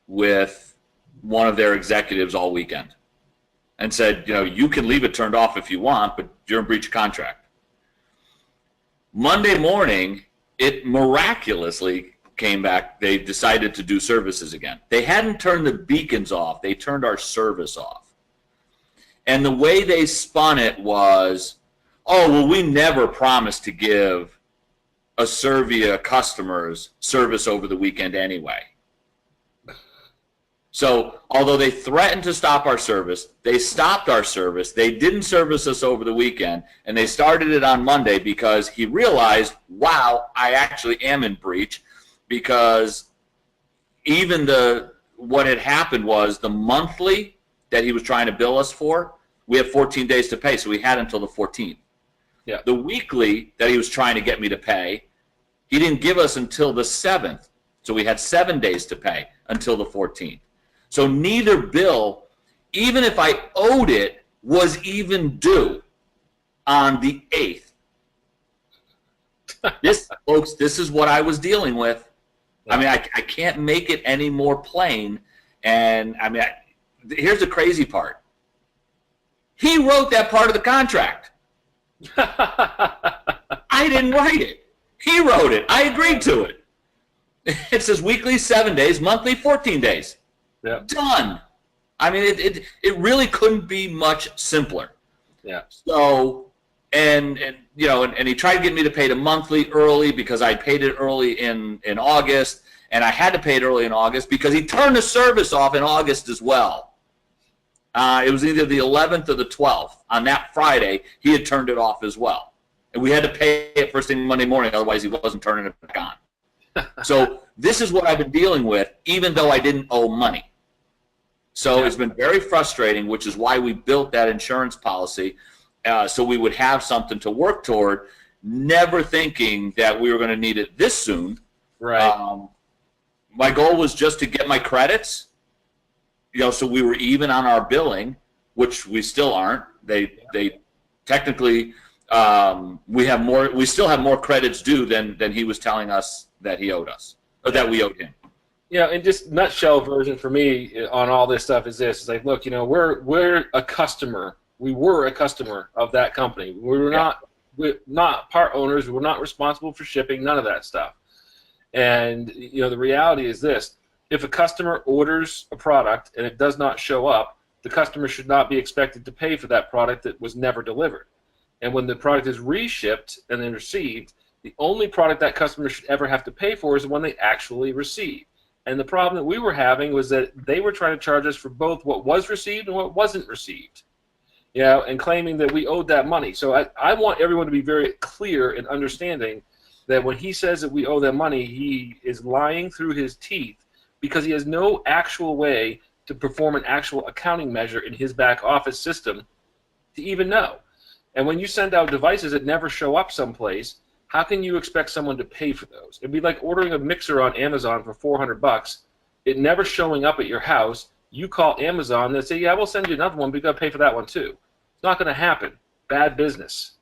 with one of their executives all weekend and said, you can leave it turned off if you want, but you're in breach of contract. Monday morning, it miraculously came back. They decided to do services again. They hadn't turned the beacons off. They turned our service off. And the way they spun it was, oh, well, we never promised to give Asirvia customers service over the weekend anyway. So although they threatened to stop our service, they stopped our service. They didn't service us over the weekend, and they started it on Monday because he realized, wow, I actually am in breach, because even what had happened was the monthly that he was trying to bill us for, we have 14 days to pay, so we had until the 14th. Yeah. The weekly that he was trying to get me to pay, he didn't give us until the 7th, so we had 7 days to pay until the 14th. So neither bill, even if I owed it, was even due on the 8th. This, folks, this is what I was dealing with. I mean, I can't make it any more plain. And, I mean, here's the crazy part. He wrote that part of the contract. I didn't write it. He wrote it. I agreed to it. It says weekly 7 days, monthly 14 days. Yeah. Done. I mean, it really couldn't be much simpler. Yeah. So, and you know, and he tried to get me to pay the monthly early because I paid it early in August, and I had to pay it early in August because he turned the service off in August as well. It was either the 11th or the 12th. On that Friday, he had turned it off as well, and we had to pay it first thing Monday morning. Otherwise, he wasn't turning it back on. So this is what I've been dealing with, even though I didn't owe money. So it's been very frustrating, which is why we built that insurance policy, so we would have something to work toward, never thinking that we were going to need it this soon. Right. My goal was just to get my credits, you know, so we were even on our billing, which we still aren't. They technically, we still have more credits due than he was telling us that he owed us, or that we owed him. Yeah, and just nutshell version for me on all this stuff is this: it's like, look, you know, we're a customer. We were a customer of that company. We're not part owners. We're not responsible for shipping. None of that stuff. And you know, the reality is this: if a customer orders a product and it does not show up, the customer should not be expected to pay for that product that was never delivered. And when the product is reshipped and then received, the only product that customer should ever have to pay for is the one they actually receive. And the problem that we were having was that they were trying to charge us for both what was received and what wasn't received, you know, and claiming that we owed that money. So I want everyone to be very clear in understanding that when he says that we owe them money, he is lying through his teeth, because he has no actual way to perform an actual accounting measure in his back office system to even know. And when you send out devices that never show up someplace, how can you expect someone to pay for those? It'd be like ordering a mixer on Amazon for $400, it never showing up at your house. You call Amazon, they say, yeah, we'll send you another one, but you got to pay for that one too. It's not going to happen. Bad business.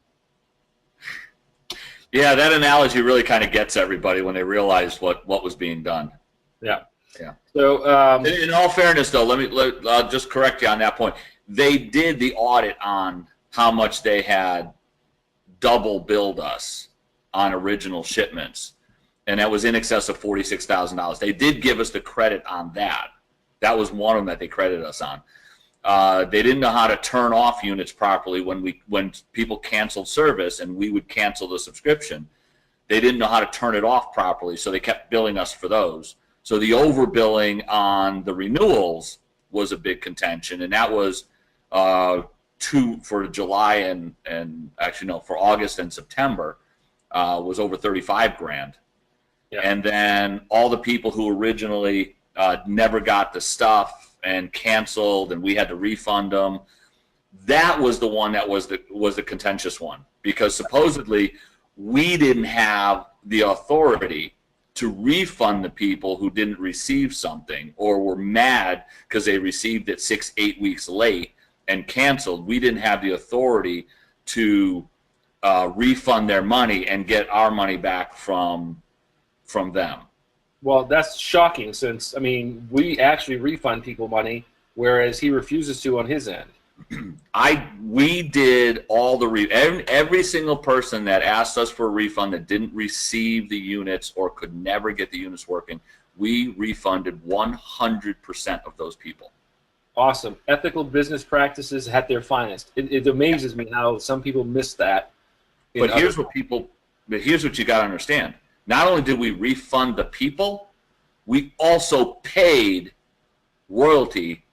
Yeah, that analogy really kind of gets everybody when they realize what was being done. Yeah. Yeah. So, in all fairness, though, I'll just correct you on that point. They did the audit on how much they had double billed us on original shipments, and that was in excess of $46,000. They did give us the credit on that. That was one of them that they credited us on. They didn't know how to turn off units properly when people canceled service and we would cancel the subscription. They didn't know how to turn it off properly, so they kept billing us for those. So the overbilling on the renewals was a big contention, and that was for July and actually no, for August and September. Was over $35,000, yeah. And then all the people who originally never got the stuff and canceled, and we had to refund them. That was the one that was the contentious one, because supposedly we didn't have the authority to refund the people who didn't receive something or were mad because they received it 6-8 weeks late and canceled. We didn't have the authority to refund their money and get our money back from them. Well, that's shocking, since, I mean, we actually refund people money, whereas he refuses to on his end. We did all the every single person that asked us for a refund that didn't receive the units or could never get the units working, we refunded 100% of those people. Awesome. Ethical business practices at their finest. It amazes me how some people miss that. But here's what you got to understand. Not only did we refund the people, we also paid royalty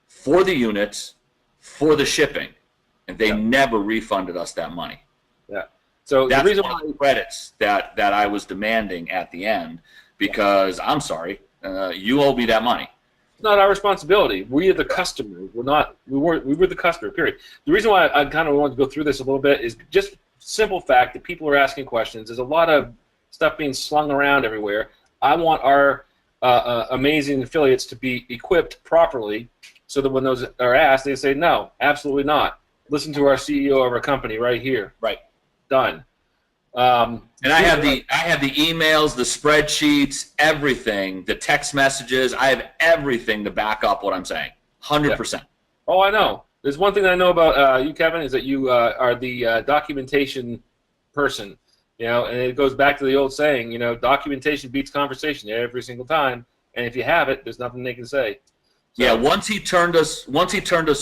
for the units, for the shipping, and they never refunded us that money. Yeah. So that's the reason one of the credits that I was demanding at the end, because I'm sorry, you owe me that money. It's not our responsibility. We are the customer. We were the customer, period. The reason why I kind of wanted to go through this a little bit is just simple fact that people are asking questions. There's a lot of stuff being slung around everywhere. I want our amazing affiliates to be equipped properly so that when those are asked, they say, no, absolutely not. Listen to our CEO of our company right here. Right. Done. And I have the emails, the spreadsheets, everything, the text messages. I have everything to back up what I'm saying. 100%. Yeah. Oh, I know. There's one thing I know about you, Kevin, is that you are the documentation person. You know, and it goes back to the old saying, you know, documentation beats conversation every single time. And if you have it, there's nothing they can say. So, yeah, once he turned us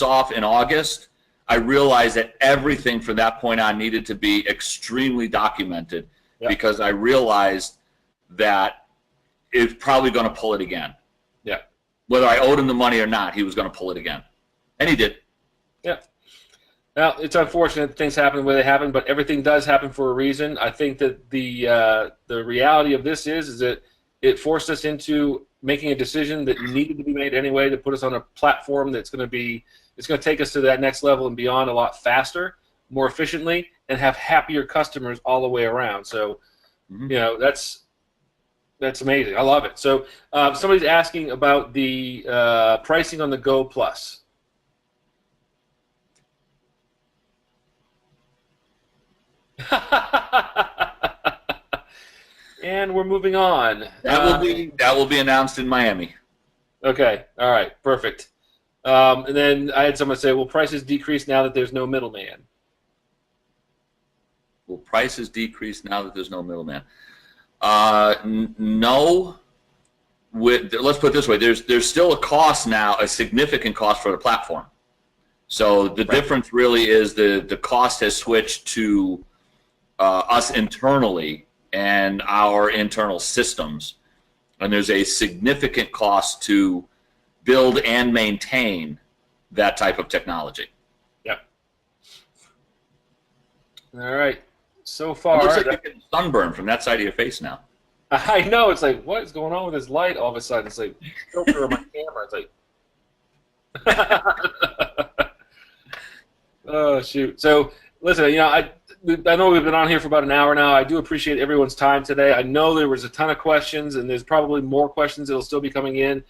off in August, I realized that everything from that point on needed to be extremely documented, because I realized that it's probably going to pull it again. Yeah. Whether I owed him the money or not, he was going to pull it again. And he did. Yeah. Now, it's unfortunate that things happen the way they happen, but everything does happen for a reason. I think that the reality of this is that it forced us into making a decision that needed to be made anyway to put us on a platform that's going to take us to that next level and beyond a lot faster, more efficiently, and have happier customers all the way around. So, you know, that's amazing. I love it. So, somebody's asking about the pricing on the Go Plus. And we're moving on. That will be announced in Miami. Okay. All right. Perfect. And then I had someone say, "Will prices decrease now that there's no middleman?" Will prices decrease now that there's no middleman? No. Let's put it this way: there's still a cost now, a significant cost for the platform. So the difference really is the cost has switched to us internally and our internal systems, and there's a significant cost to build and maintain that type of technology. Yep. All right. So far, it looks like you're getting sunburn from that side of your face now. I know. It's like, what is going on with this light? All of a sudden, it's like filter on my camera. It's like, oh shoot. So listen, you know, I know we've been on here for about an hour now. I do appreciate everyone's time today. I know there was a ton of questions, and there's probably more questions that will still be coming in.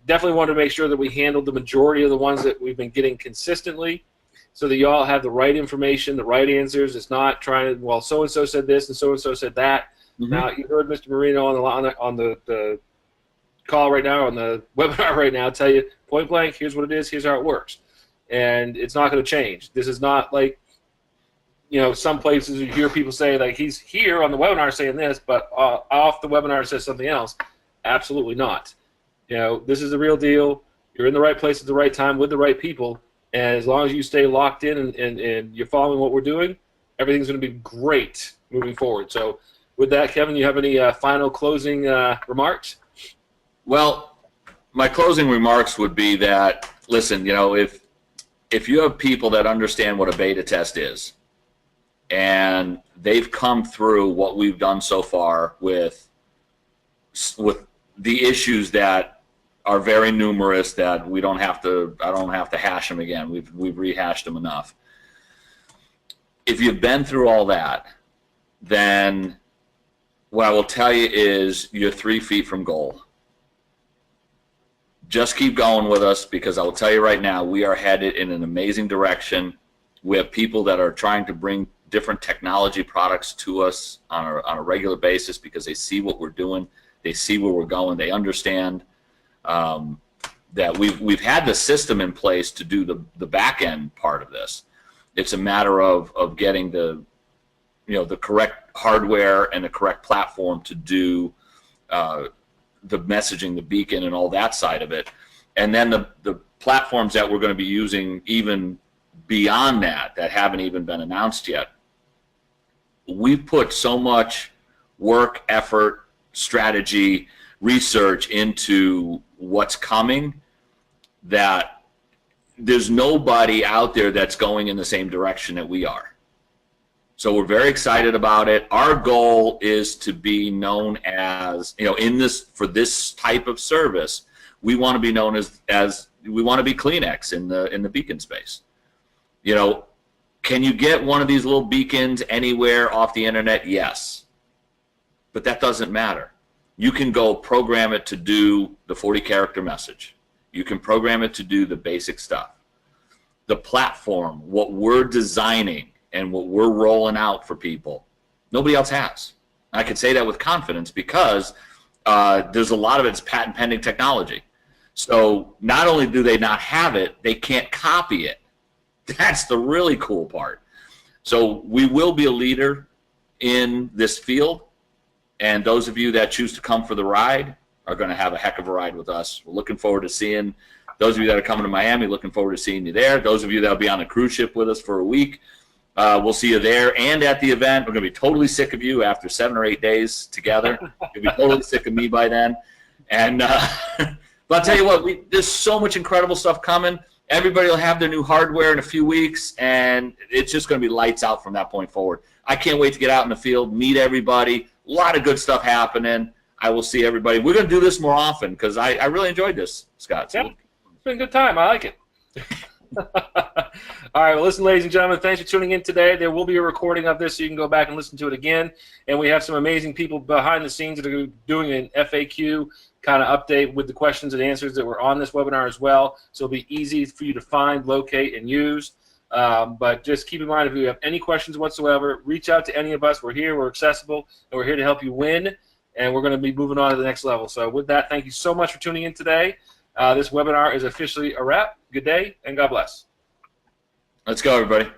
Definitely wanted to make sure that we handled the majority of the ones that we've been getting consistently, so that you all have the right information, the right answers. It's not trying to, well, so-and-so said this and so-and-so said that. Now, you heard Mr. Marino on the call right now, on the webinar right now, tell you point blank, here's what it is, here's how it works. And it's not going to change. This is not like, you know, some places you hear people say, like, he's here on the webinar saying this, but off the webinar says something else. Absolutely not. You know, this is the real deal. You're in the right place at the right time with the right people, and as long as you stay locked in and you're following what we're doing, everything's going to be great moving forward. So with that, Kevin, you have any final closing remarks? Well, my closing remarks would be that, listen, you know, if you have people that understand what a beta test is, and they've come through what we've done so far with the issues that are very numerous, that I don't have to hash them again. We've rehashed them enough. If you've been through all that, then what I will tell you is you're 3 feet from goal. Just keep going with us, because I will tell you right now, we are headed in an amazing direction. We have people that are trying to bring different technology products to us on a regular basis, because they see what we're doing, they see where we're going, they understand that we've had the system in place to do the back end part of this. It's a matter of getting the correct hardware and the correct platform to do the messaging, the beacon, and all that side of it. And then the platforms that we're going to be using even beyond that haven't even been announced yet. We've put so much work, effort, strategy, research into what's coming that there's nobody out there that's going in the same direction that we are. So we're very excited about it. Our goal is to be known as, for this type of service, we want to be known as we want to be Kleenex in the beacon space. Can you get one of these little beacons anywhere off the internet? Yes. But that doesn't matter. You can go program it to do the 40-character message. You can program it to do the basic stuff. The platform, what we're designing and what we're rolling out for people, nobody else has. I can say that with confidence because there's a lot of it's patent pending technology. So not only do they not have it, they can't copy it. That's the really cool part. So we will be a leader in this field, and those of you that choose to come for the ride are going to have a heck of a ride with us. We're looking forward to seeing those of you that are coming to Miami, looking forward to seeing you there. Those of you that will be on a cruise ship with us for a week, we'll see you there and at the event. We're going to be totally sick of you after 7 or 8 days together. You'll be totally sick of me by then. And but I'll tell you what, there's so much incredible stuff coming. Everybody will have their new hardware in a few weeks, and it's just going to be lights out from that point forward. I can't wait to get out in the field, meet everybody. A lot of good stuff happening. I will see everybody. We're going to do this more often because I really enjoyed this, Scott. So yeah, it's been a good time. I like it. All right, well, listen, ladies and gentlemen, thanks for tuning in today. There will be a recording of this so you can go back and listen to it again. And we have some amazing people behind the scenes that are doing an FAQ kind of update with the questions and answers that were on this webinar as well. So it'll be easy for you to find, locate, and use. But just keep in mind, if you have any questions whatsoever, reach out to any of us. We're here, we're accessible, and we're here to help you win. And we're going to be moving on to the next level. So with that, thank you so much for tuning in today. This webinar is officially a wrap. Good day, and God bless. Let's go, everybody.